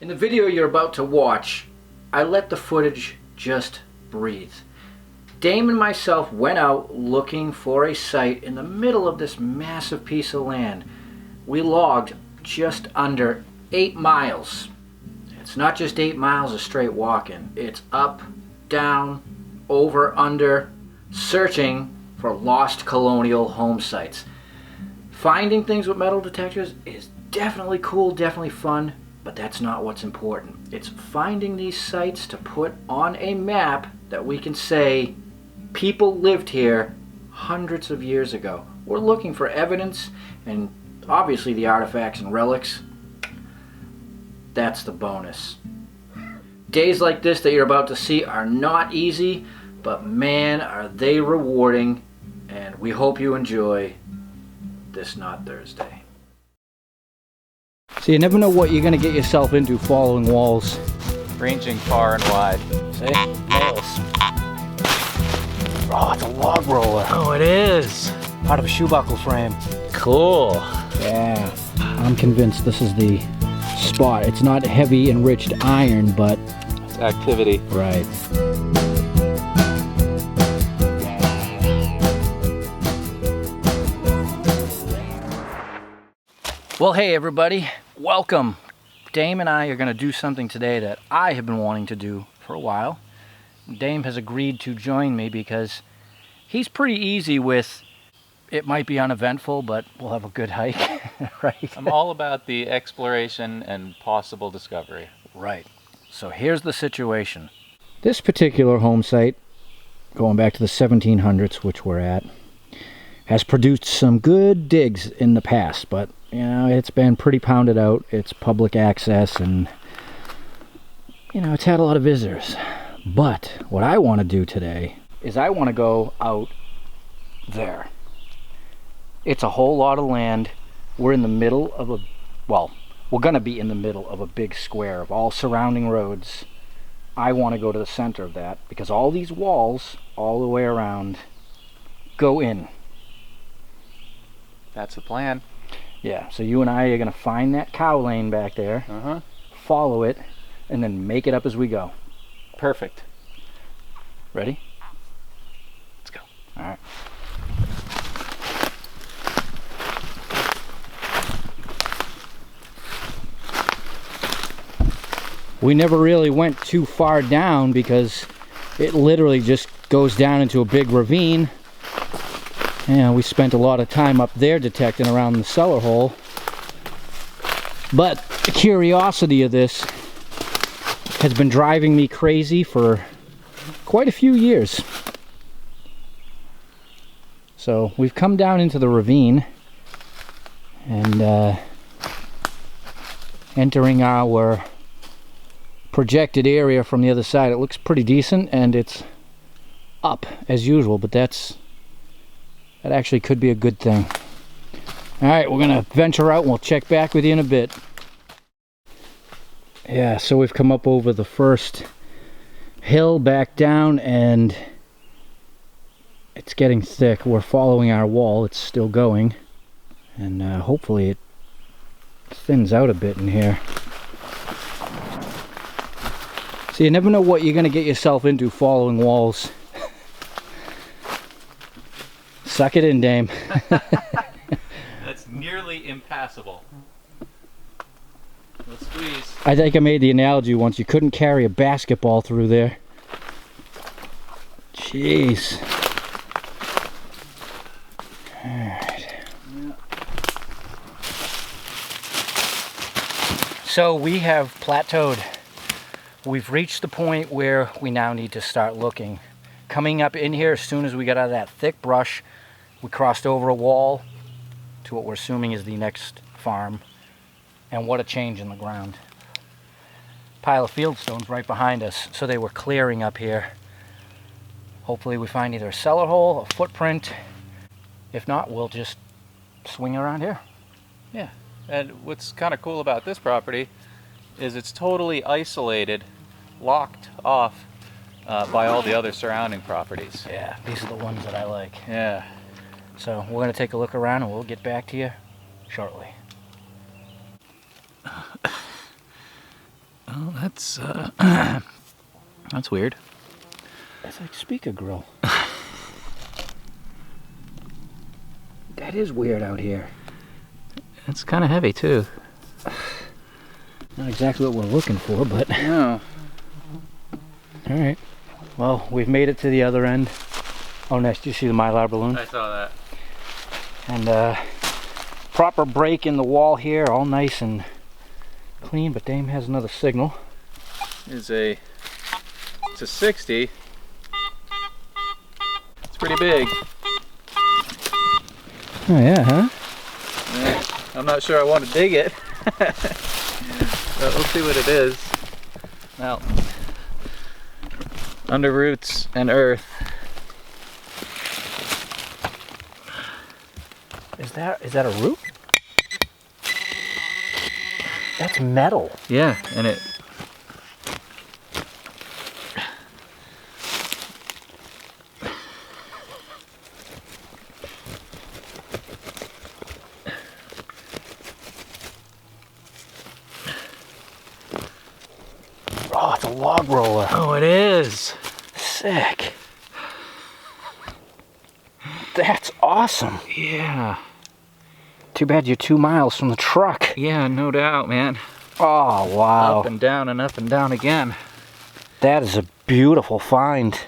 In the video you're about to watch, I let the footage just breathe. Dame and myself went out looking for a site in the middle of this massive piece of land. We logged just under 8 miles. It's not just 8 miles of straight walking. It's up, down, over, under, searching for lost colonial home sites. Finding things with metal detectors is definitely cool, definitely fun, but that's not what's important. It's finding these sites to put on a map that we can say people lived here hundreds of years ago. We're looking for evidence, and obviously the artifacts and relics, that's the bonus. Days like this that you're about to see are not easy, but man, are they rewarding, and we hope you enjoy this Not Thursday. So you never know what you're going to get yourself into following walls. Ranging far and wide. See? Nails. Oh, it's a log roller. Oh, it is. Part of a shoe buckle frame. Cool. Yeah. I'm convinced this is the spot. It's not heavy enriched iron, but It's activity. right. Well, hey everybody, welcome. Dame and I are going to do something today that I have been wanting to do for a while. Dame has agreed to join me because he's pretty easy with, it might be uneventful, but we'll have a good hike, right? I'm all about the exploration and possible discovery. Right. So here's the situation. This particular home site, going back to the 1700s, which we're at, has produced some good digs in the past, but you know, it's been pretty pounded out. It's public access, and you know, it's had a lot of visitors. But what I want to do today is I want to go out there. It's a whole lot of land. We're in the middle of a, well, we're going to be in the middle of a big square of all surrounding roads. I want to go to the center of that because all these walls all the way around go in. That's the plan. Yeah, so you and I are going to find that cow lane back there, follow it, and then make it up as we go. Perfect. Ready? Let's go. All right. We never really went too far down because it literally just goes down into a big ravine. Yeah, we spent a lot of time up there detecting around the cellar hole. But the curiosity of this has been driving me crazy for quite a few years. So we've come down into the ravine and entering our projected area from the other side. It looks pretty decent and it's up as usual, but that actually could be a good thing. All right, we're gonna venture out and we'll check back with you in a bit. Yeah, so we've come up over the first hill back down and it's getting thick. We're following our wall, it's still going, and hopefully it thins out a bit in here. So you never know what you're gonna get yourself into following walls. Suck it in, Dame. That's nearly impassable. Let's squeeze. I think I made the analogy once. You couldn't carry a basketball through there. Jeez. Alright. Yeah. So we have plateaued. We've reached the point where we now need to start looking. Coming up in here, as soon as we got out of that thick brush, we crossed over a wall to what we're assuming is the next farm. And what a change in the ground. Pile of fieldstones right behind us, so they were clearing up here. Hopefully we find either a cellar hole, a footprint. If not, we'll just swing around here. Yeah. And what's kind of cool about this property is it's totally isolated, locked off by all the other surrounding properties. Yeah, these are the ones that I like. Yeah. So we're going to take a look around and we'll get back to you shortly. Oh, that's that's weird. It's like speaker grill. That is weird out here. It's kind of heavy too. Not exactly what we're looking for, but... No. Alright. Well, we've made it to the other end. Oh, next, you see the Mylar balloon? I saw that. And proper break in the wall here, all nice and clean, but Dame has another signal. It's a 60. It's pretty big. Oh yeah, huh? Yeah, I'm not sure I want to dig it. But we'll see what it is. Now, under roots and earth. Is that a root? That's metal. Yeah, and it... Oh, it's a log roller. Oh, it is. Sick. That's awesome. Yeah. Too bad you're 2 miles from the truck. Yeah, no doubt, man. Oh, wow. Up and down again. That is a beautiful find.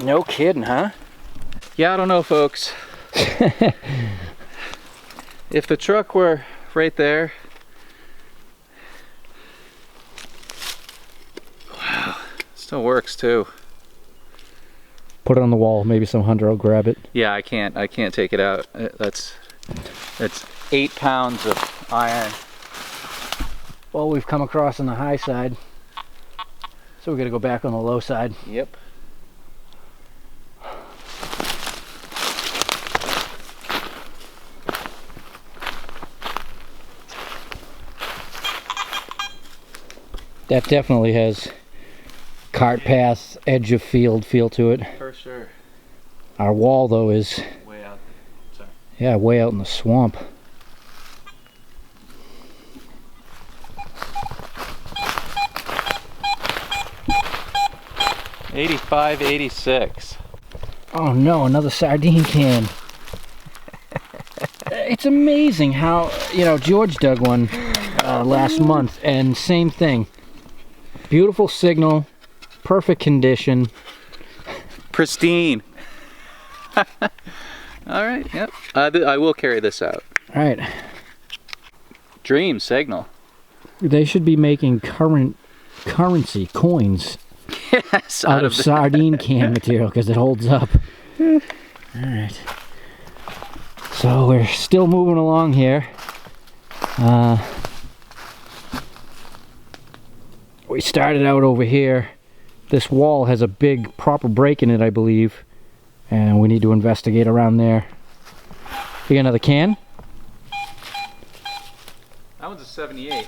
No kidding, huh? Yeah, I don't know, folks. If the truck were right there... Wow, still works too. Put it on the wall. Maybe some hunter will grab it. Yeah, I can't take it out. That's 8 pounds of iron. Well, we've come across on the high side, so we got to go back on the low side. Yep. That definitely has cart path, edge of field feel to it. For sure. Our wall, though, is Way out. Sorry. yeah, way out in the swamp. '85, '86. Oh no, another sardine can. It's amazing how, you know, George dug one last month, and same thing. Beautiful signal, perfect condition. Pristine. All right. Yep. I will carry this out. All right. Dream signal. They should be making currency coins Yes. out of sardine can material because it holds up. All right. So we're still moving along here. We started out over here. This wall has a big proper break in it, I believe, and we need to investigate around there. You got another can? That one's a 78.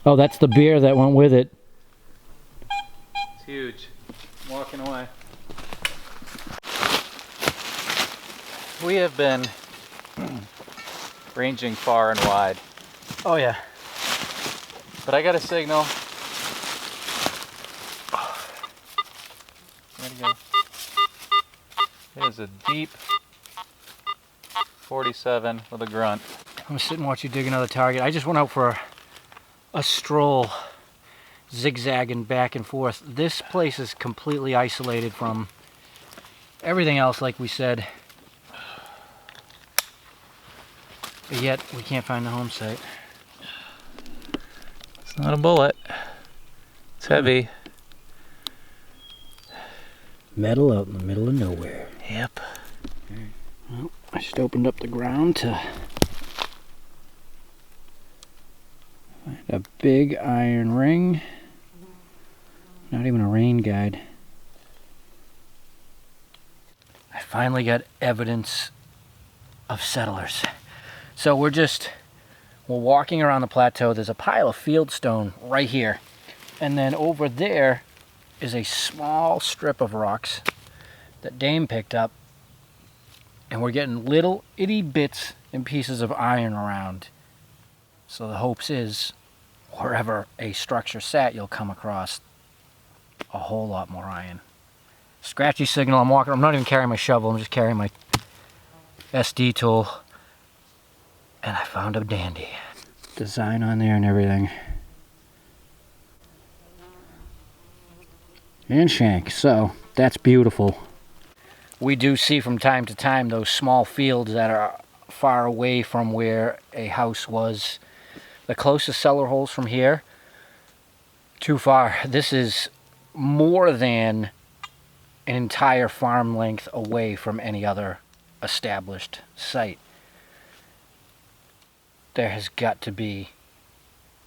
Oh, that's the beer that went with it. It's huge. I'm walking away. We have been ranging far and wide, Oh yeah. but I got a signal. Where'd he go? It is a deep 47 with a grunt. I'm gonna sit and watch you dig another target. I just went out for a stroll, zigzagging back and forth. This place is completely isolated from everything else, like we said. But yet, we can't find the home site. It's not a bullet. It's heavy. Metal out in the middle of nowhere. Yep. Well, I just opened up the ground to find a big iron ring. Not even a rain guide. I finally got evidence of settlers. So we're walking around the plateau. There's a pile of fieldstone right here. And then over there is a small strip of rocks that Dame picked up. And we're getting little itty bits and pieces of iron around. So the hopes is, wherever a structure sat, you'll come across a whole lot more iron. Scratchy signal, I'm walking, I'm not even carrying my shovel, I'm just carrying my SD tool. And I found a dandy. Design on there and everything. And shank, so that's beautiful. We do see from time to time those small fields that are far away from where a house was. The closest cellar holes from here, too far. This is more than an entire farm length away from any other established site. There has got to be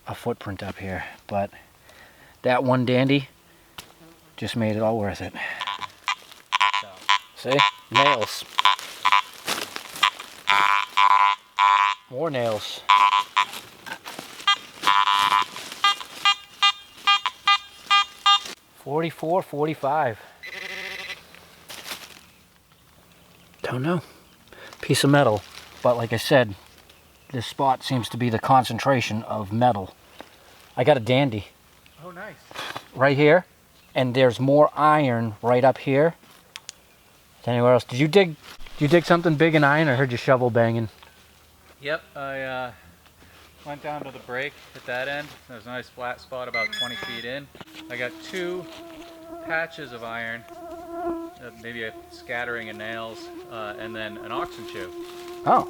a footprint up here, but that one dandy just made it all worth it. See? Nails. More nails. $44, $45. Don't know. Piece of metal. But like I said, this spot seems to be the concentration of metal. I got a dandy. Oh, nice. Right here. And there's more iron right up here than anywhere else. Did you dig something big in iron? I heard your shovel banging. Yep, I went down to the break at that end. There's a nice flat spot about 20 feet in. I got 2 patches of iron, maybe a scattering of nails, and then an oxen shoe. Oh.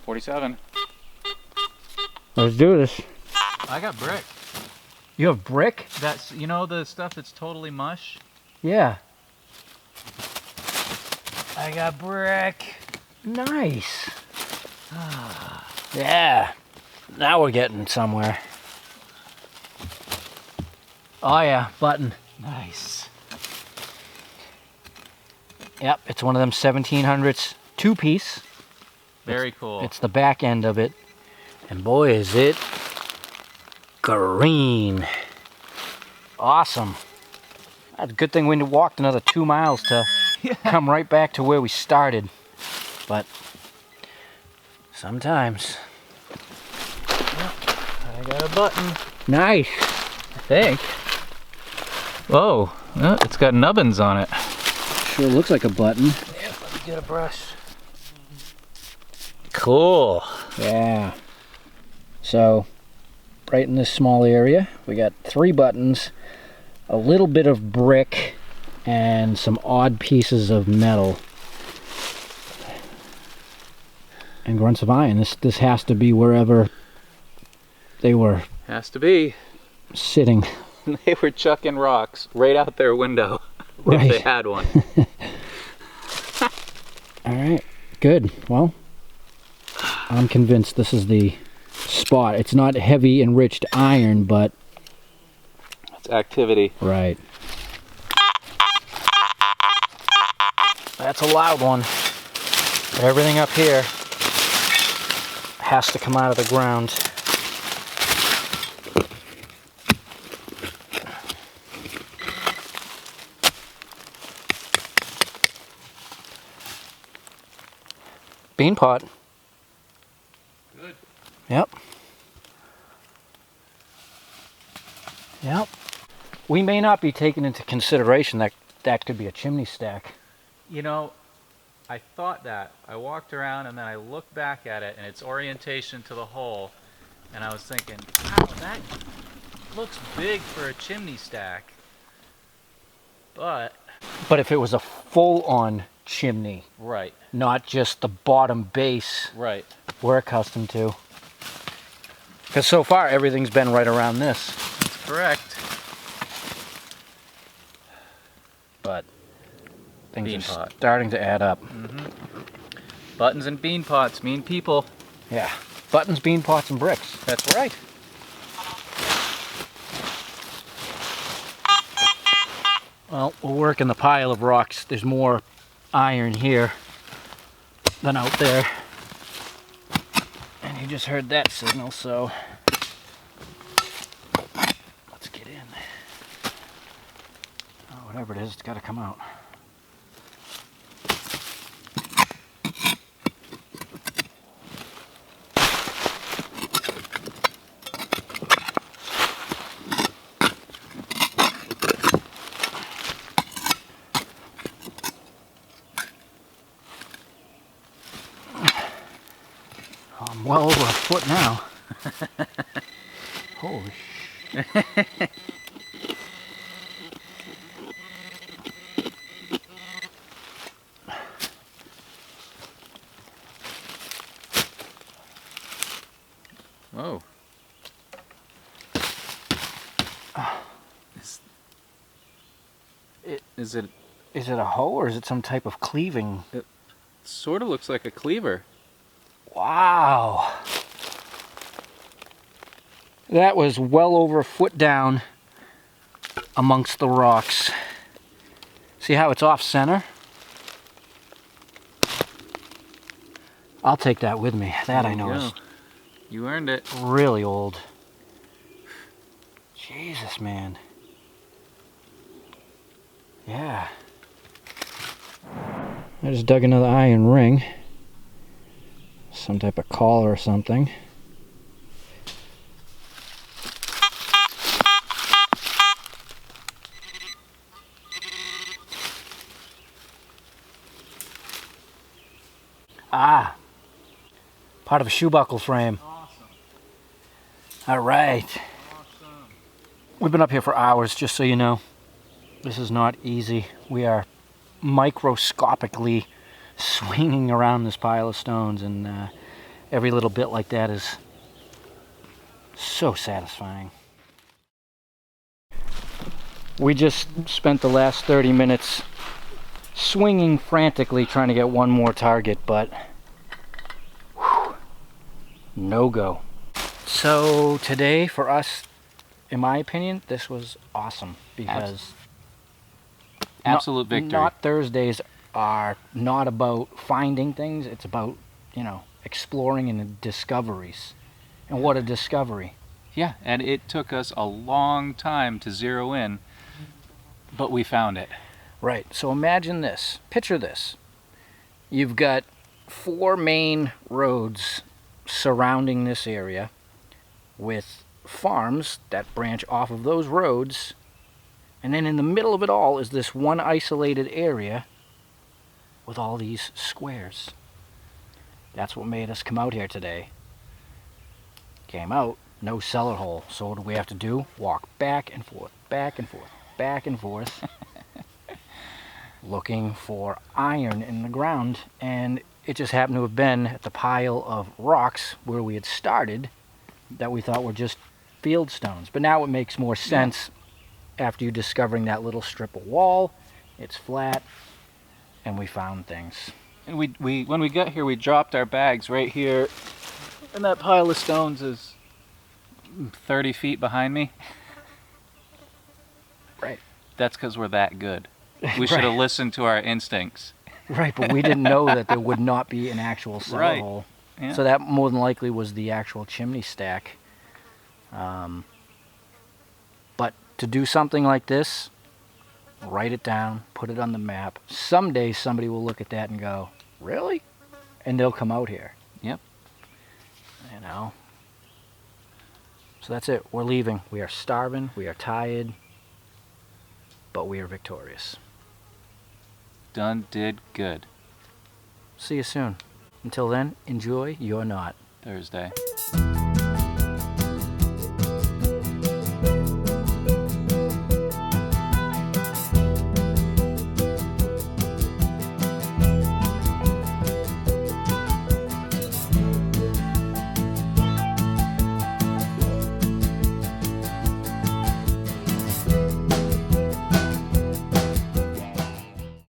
47. Let's do this. I got brick. You have brick? That's, you know, the stuff that's totally mush? Yeah. I got brick. Nice. Yeah. Now we're getting somewhere. Oh yeah, button. Nice. Yep, it's one of them 1700s 2-piece. Very cool. It's the back end of it. And boy is it green. Awesome. That's a good thing we walked another 2 miles to come right back to where we started. But sometimes. I got a button. Nice. I think. Whoa, it's got nubbins on it. Sure looks like a button. Yeah, let me get a brush. Cool. Yeah. So, right in this small area, we got 3 buttons, a little bit of brick, and some odd pieces of metal. And grunts of iron. This has to be wherever they were. Has to be. Sitting. They were chucking rocks right out their window. Right. If they had one. All right. Good. Well, I'm convinced this is the spot. It's not heavy enriched iron, but It's activity. right. That's a loud one. But everything up here has to come out of the ground. Bean pot. Good. Yep. Yep. We may not be taking into consideration that that could be a chimney stack. You know, I thought that. I walked around and then I looked back at it and its orientation to the hole, and I was thinking, wow, that looks big for a chimney stack. But if it was a full-on chimney, right, not just the bottom base right. we're accustomed to. Because so far everything's been right around this. That's correct. But things Bean are pot. starting to add up. Buttons and bean pots mean people. Yeah. Buttons, bean pots, and bricks. That's right. Well, we'll work in the pile of rocks. There's more iron here than out there. And you just heard that signal, so let's get in. Oh, whatever it is, it's got to come out. I'm well over a foot now. Holy sh... Whoa. Is it... Is it a hoe or is it some type of cleaving? It sort of looks like a cleaver. Wow. That was well over a foot down amongst the rocks. See how it's off center? I'll take that with me. That I know is You earned it. really old. Jesus, man. Yeah. I just dug another iron ring. Some type of collar or something. Ah, part of a shoe buckle frame. Awesome. All right. Awesome. We've been up here for hours, just so you know. This is not easy. We are microscopically swinging around this pile of stones, and every little bit like that is so satisfying. We just spent the last 30 minutes swinging frantically trying to get one more target, but whew, no go. So today for us, in my opinion, this was awesome because Absolute victory. Not Thursdays are not about finding things, it's about, you know, exploring and discoveries. And what a discovery. Yeah, and it took us a long time to zero in, but we found it. Right, so imagine this, picture this. You've got 4 main roads surrounding this area with farms that branch off of those roads, and then in the middle of it all is this one isolated area with all these squares. That's what made us come out here today. Came out, no cellar hole, so what do we have to do? Walk back and forth, back and forth, back and forth. Looking for iron in the ground, and it just happened to have been at the pile of rocks where we had started that we thought were just field stones. But now it makes more sense after you discovering that little strip of wall. It's flat, and we found things. And we when we got here, we dropped our bags right here, and that pile of stones is 30 feet behind me. Right. That's because we're that good. We should have listened to our instincts. Right, but we didn't know that there would not be an actual cellar hole. Yeah. So that more than likely was the actual chimney stack. But to do something like this, write it down, put it on the map. Someday somebody will look at that and go, really? And they'll come out here. Yep. You know? So that's it. We're leaving. We are starving. We are tired. But we are victorious. Done did good. See you soon. Until then, enjoy your knot. Thursday.